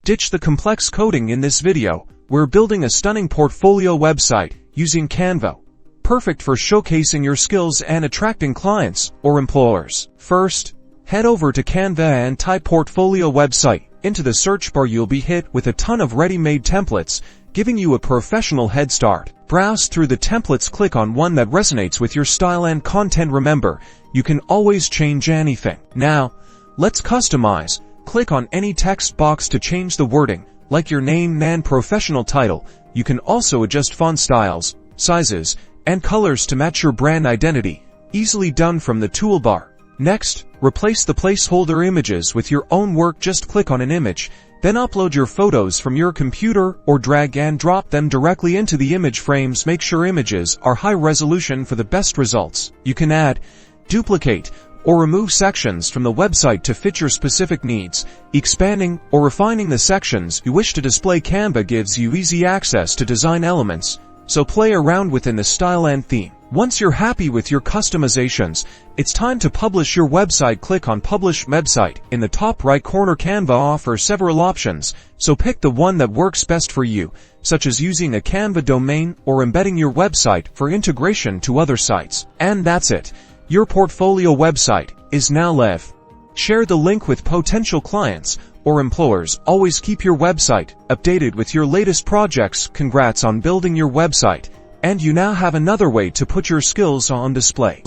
Ditch the complex coding in this video. We're building a stunning portfolio website using Canva, perfect for showcasing your skills and attracting clients or employers. First, head over to Canva and type portfolio website. Into the search bar you'll be hit with a ton of ready-made templates, giving you a professional head start. Browse through the templates, click on one that resonates with your style and content. Remember, you can always change anything. Now, let's customize. Click on any text box to change the wording, like your name and professional title. You can also adjust font styles, sizes, and colors to match your brand identity. Easily done from the toolbar. Next, replace the placeholder images with your own work. Just click on an image, then upload your photos from your computer or drag and drop them directly into the image frames. Make sure images are high resolution for the best results. You can add, duplicate, or remove sections from the website to fit your specific needs. Expanding or refining the sections you wish to display. Canva gives you easy access to design elements, so play around within the style and theme. Once you're happy with your customizations, it's time to publish your website. Click on Publish Website. In the top right corner, Canva offers several options, so pick the one that works best for you, such as using a Canva domain or embedding your website for integration to other sites. And that's it. Your portfolio website is now live. Share the link with potential clients or employers. Always keep your website updated with your latest projects. Congrats on building your website, and you now have another way to put your skills on display.